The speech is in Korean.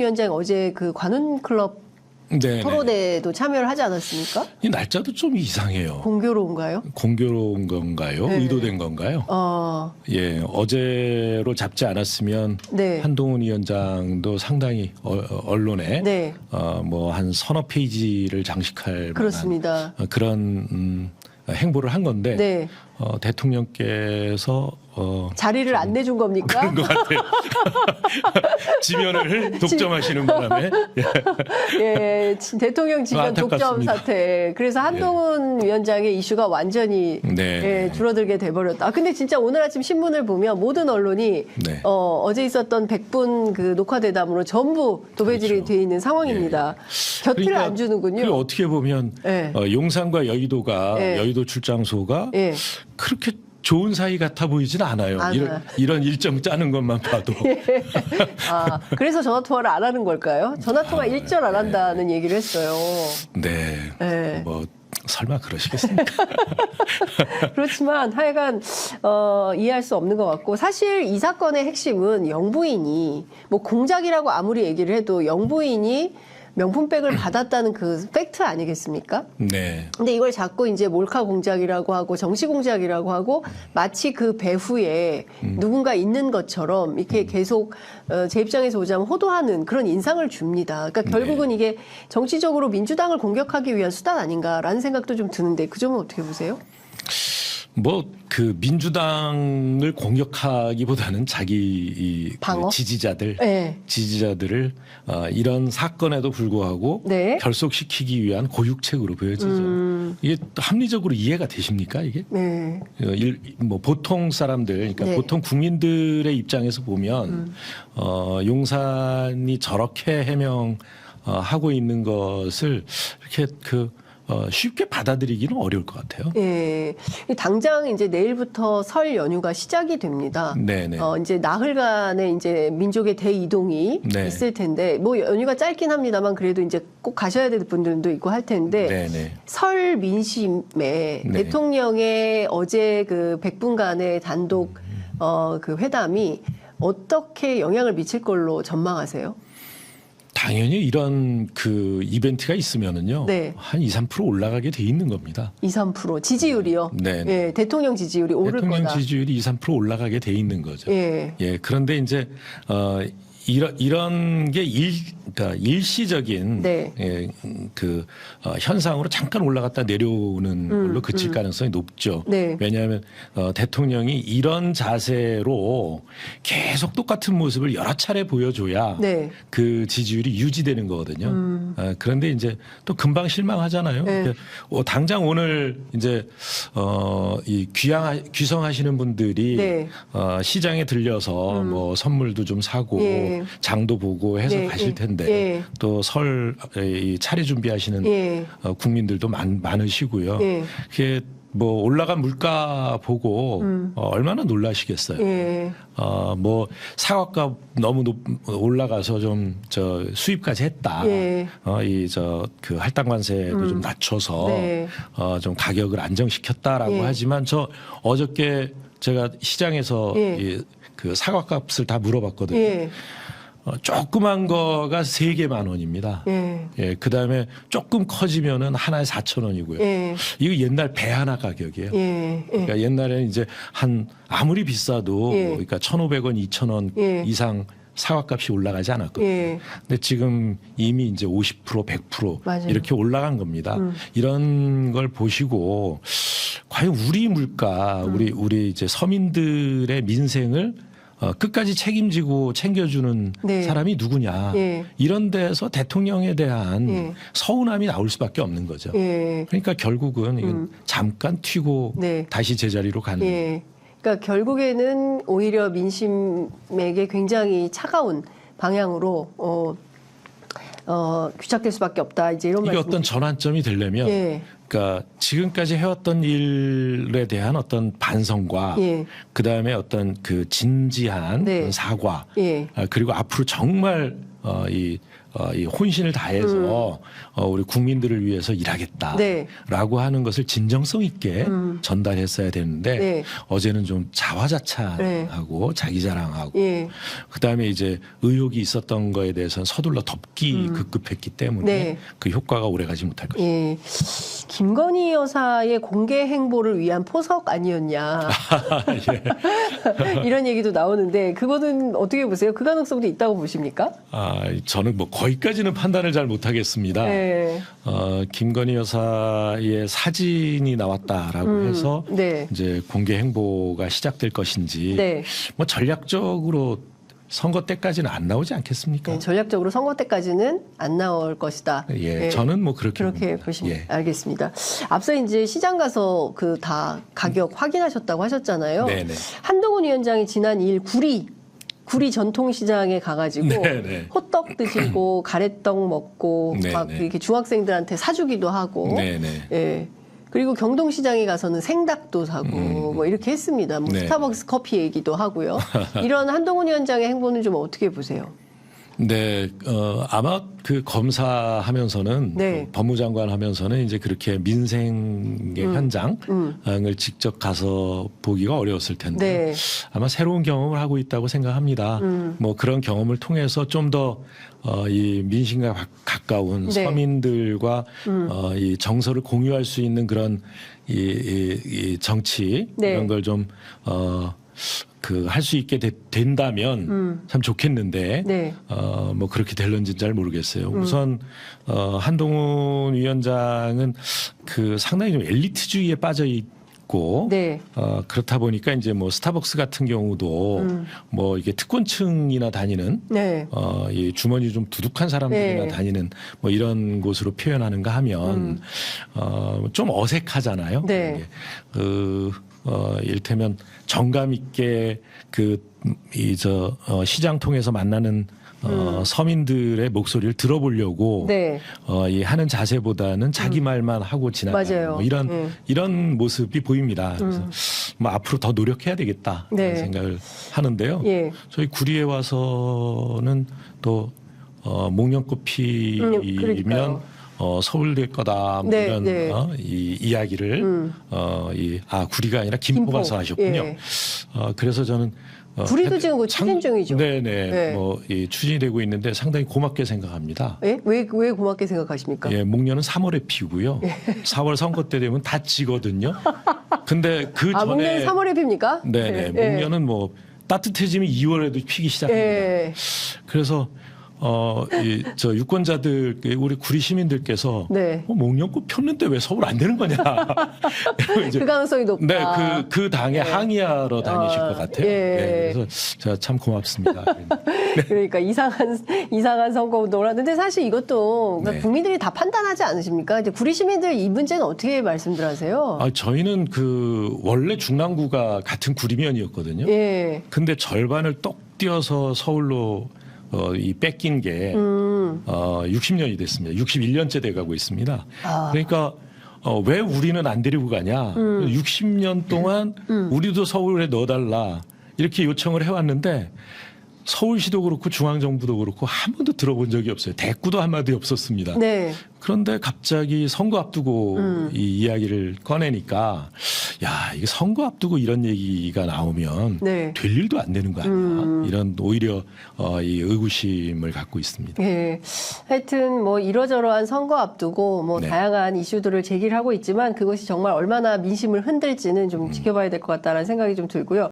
위원장 어제 그 관훈 클럽 네, 토론회도 참여를 하지 않았습니까? 이 날짜도 좀 이상해요. 공교로운가요? 공교로운 건가요? 네. 의도된 건가요? 예, 어제로 잡지 않았으면 네. 한동훈 위원장도 상당히 언론에 네. 뭐 한 서너 페이지를 장식할 그렇습니다. 만한 그런 행보를 한 건데 네. 대통령께서 자리를 안 내준 겁니까? 그런 것 같아요. 지면을 독점하시는 바람에 예, 대통령 지면 독점 안타깝습니다. 사태. 그래서 한동훈 위원장의 이슈가 완전히 네. 예, 줄어들게 돼버렸다. 근데 진짜 오늘 아침 신문을 보면 모든 언론이 네. 어제 있었던 100분 그 녹화대담으로 전부 도배질이 그렇죠. 돼 있는 상황입니다. 곁을 안 주는군요. 그리고 어떻게 보면 네. 용산과 여의도가 네. 여의도 출장소가 예. 그렇게 좋은 사이 같아 보이진 않아요. 이런 일정 짜는 것만 봐도. 아, 그래서 전화 통화를 안 하는 걸까요? 전화 통화 일절 안 한다는 얘기를 했어요. 네. 네. 뭐 설마 그러시겠습니까? 그렇지만 하여간 이해할 수 없는 것 같고 사실 이 사건의 핵심은 영부인이 뭐 공작이라고 아무리 얘기를 해도 영부인이 명품백을 받았다는 그 팩트 아니겠습니까? 네. 근데 이걸 자꾸 이제 몰카 공작이라고 하고 정시 공작이라고 하고 마치 그 배후에 누군가 있는 것처럼 이렇게 계속 제 입장에서 보자면 호도하는 그런 인상을 줍니다. 그러니까 결국은 이게 정치적으로 민주당을 공격하기 위한 수단 아닌가라는 생각도 좀 드는데 그 점은 어떻게 보세요? 뭐 그 민주당을 공격하기보다는 자기 방어? 그 지지자들, 네. 지지자들을 이런 사건에도 불구하고 네. 결속시키기 위한 고육책으로 보여지죠. 이게 합리적으로 이해가 되십니까 이게? 네. 뭐 보통 사람들, 그러니까 네. 보통 국민들의 입장에서 보면 용산이 저렇게 해명하고 있는 것을 이렇게 쉽게 받아들이기는 어려울 것 같아요. 예. 당장 이제 내일부터 설 연휴가 시작이 됩니다. 네네. 이제 나흘간의 이제 민족의 대이동이 네. 있을 텐데, 뭐 연휴가 짧긴 합니다만 그래도 이제 꼭 가셔야 될 분들도 있고 할 텐데, 네네. 설 민심에 네. 대통령의 어제 그 100분간의 단독 그 회담이 어떻게 영향을 미칠 걸로 전망하세요? 당연히 이런 그 이벤트가 있으면은요. 네. 한 2, 3% 올라가게 돼 있는 겁니다. 2, 3% 지지율이요? 네. 예, 대통령 지지율이 오를 대통령 거다. 지지율이 2, 3% 올라가게 돼 있는 거죠. 예. 예, 그런데 이제 이런 게 그러니까 일시적인 네. 예, 현상으로 잠깐 올라갔다 내려오는 걸로 그칠 가능성이 높죠. 네. 왜냐하면 대통령이 이런 자세로 계속 똑같은 모습을 여러 차례 보여줘야 네. 그 지지율이 유지되는 거거든요. 그런데 이제 또 금방 실망하잖아요. 네. 그러니까 당장 오늘 이제 이 귀성하시는 분들이 네. 시장에 들려서 뭐 선물도 좀 사고 예. 장도 보고 해서 예, 가실 예, 텐데 예. 또 설 차례 준비하시는 예. 국민들도 많으시고요. 예. 그게 뭐 올라간 물가 보고 얼마나 놀라시겠어요. 예. 뭐 사과값 너무 올라가서 좀 수입까지 했다. 예. 그 할당관세도 좀 낮춰서 네. 좀 가격을 안정시켰다라고 예. 하지만 어저께 제가 시장에서 예. 그 사과값을 다 물어봤거든요. 예. 조그만 거가 3개 10,000원입니다. 예. 예, 그다음에 조금 커지면은 하나에 4,000원이고요. 예. 이거 옛날 배 하나 가격이에요. 예. 그러니까 옛날에는 이제 아무리 비싸도 예. 그러니까 1,500원, 2,000원 예. 이상 사과값이 올라가지 않았거든요. 예. 근데 지금 이미 이제 50%, 100% 맞아요. 이렇게 올라간 겁니다. 이런 걸 보시고 과연 우리 물가, 우리 이제 서민들의 민생을 끝까지 책임지고 챙겨주는 네. 사람이 누구냐. 예. 이런 데서 대통령에 대한 예. 서운함이 나올 수밖에 없는 거죠. 예. 그러니까 결국은 이건 잠깐 튀고 네. 다시 제자리로 가는. 예. 그러니까 결국에는 오히려 민심에게 굉장히 차가운 방향으로 귀착될 수밖에 없다. 이제 이런 이게 말씀. 어떤 전환점이 되려면 예. 그러니까 지금까지 해왔던 일에 대한 어떤 반성과 예. 그다음에 어떤 그 진지한 네. 그런 사과 예. 그리고 앞으로 정말 이 혼신을 다해서 우리 국민들을 위해서 일하겠다라고 네. 하는 것을 진정성 있게 전달했어야 되는데 네. 어제는 좀 자화자찬하고 자기 자랑하고 예. 그다음에 이제 의혹이 있었던 거에 대해서는 서둘러 덮기 급급했기 때문에 네. 그 효과가 오래가지 못할 것입니다. 예. 김건희 여사의 공개 행보를 위한 포석 아니었냐. 이런 얘기도 나오는데 그거는 어떻게 보세요? 그 가능성도 있다고 보십니까? 저는 뭐 거기까지는 판단을 잘 못하겠습니다. 네. 김건희 여사의 사진이 나왔다라고 해서 네. 이제 공개 행보가 시작될 것인지 네. 뭐 전략적으로 선거 때까지는 안 나오지 않겠습니까? 네, 전략적으로 선거 때까지는 안 나올 것이다. 예, 예. 저는 뭐 그렇게 봅니다. 보십니다. 예. 알겠습니다. 앞서 이제 시장 가서 그 다 가격 확인하셨다고 하셨잖아요. 네네. 한동훈 위원장이 지난 2일 구리 전통시장에 가가지고 네네. 호떡 드시고 가래떡 먹고 네네. 막 이렇게 중학생들한테 사주기도 하고, 네네. 예. 그리고 경동시장에 가서는 생닭도 사고 뭐 이렇게 했습니다. 뭐 네. 스타벅스 커피 얘기도 하고요. 이런 한동훈 위원장의 행보는 좀 어떻게 보세요? 네, 아마 그 검사하면서는 네. 그 법무장관 하면서는 이제 그렇게 민생의 현장을 직접 가서 보기가 어려웠을 텐데 네. 아마 새로운 경험을 하고 있다고 생각합니다. 뭐 그런 경험을 통해서 좀 더 이 민심과 가까운 네. 서민들과 이 정서를 공유할 수 있는 그런 이 정치 네. 이런 걸 좀 그 할 수 있게 된다면 참 좋겠는데 네. 뭐 그렇게 될런지는 잘 모르겠어요. 우선 한동훈 위원장은 그 상당히 좀 엘리트주의에 빠져 있고 네. 그렇다 보니까 이제 뭐 스타벅스 같은 경우도 뭐 이게 특권층이나 다니는 네. 이 주머니 좀 두둑한 사람들이나 네. 다니는 뭐 이런 곳으로 표현하는가 하면 좀 어색하잖아요. 네. 이를테면 정감 있게 시장 통해서 만나는 서민들의 목소리를 들어보려고 네. 이 하는 자세보다는 자기 말만 하고 지나가는 맞아요. 뭐 이런 모습이 보입니다. 그래서 뭐 앞으로 더 노력해야 되겠다 네. 생각을 하는데요. 예. 저희 구리에 와서는 또 목련꽃 피면 그러니까요. 서울대 거다 뭐 네, 이런 네. 이 이야기를 구리가 아니라 김포 김포. 가서 하셨군요. 예. 그래서 저는 구리도 지금 그 추진 중이죠. 네네. 네. 이 추진이 되고 있는데 상당히 고맙게 생각합니다. 예? 왜 고맙게 생각하십니까? 예, 목련은 3월에 피고요. 4월 선거 때 되면 다 지거든요. 근데 그 전에 목련이 3월에 핍니까? 네네. 예. 목련은 뭐 따뜻해지면 2월에도 피기 시작합니다. 예. 그래서 저 유권자들 우리 구리 시민들께서 네. 목련꽃 폈는데 왜 서울 안 되는 거냐? 이제 그 가능성이 높다. 네, 그 당에 항의하러 다니실 것 같아요. 예. 네, 그래서 제가 참 고맙습니다. 그러니까 이상한 선거 운동을 하는데 사실 이것도 그러니까 네. 국민들이 다 판단하지 않으십니까? 이제 구리 시민들 이 문제는 어떻게 말씀들 하세요? 저희는 원래 중랑구가 같은 구리면이었거든요. 예. 근데 절반을 똑 띄어서 서울로 이 뺏긴 게 60년이 됐습니다. 61년째 돼가고 있습니다. 그러니까 왜 우리는 안 데리고 가냐? 60년 동안 우리도 서울에 넣어달라 이렇게 요청을 해왔는데 서울시도 그렇고 중앙정부도 그렇고 한 번도 들어본 적이 없어요. 대꾸도 한마디 없었습니다. 네. 그런데 갑자기 선거 앞두고 이 이야기를 꺼내니까 야, 이게 선거 앞두고 이런 얘기가 나오면 네. 될 일도 안 되는 거 아니야. 이런 오히려 이 의구심을 갖고 있습니다. 예. 하여튼 뭐 이러저러한 선거 앞두고 뭐 네. 다양한 이슈들을 제기를 하고 있지만 그것이 정말 얼마나 민심을 흔들지는 좀 지켜봐야 될 것 같다라는 생각이 좀 들고요.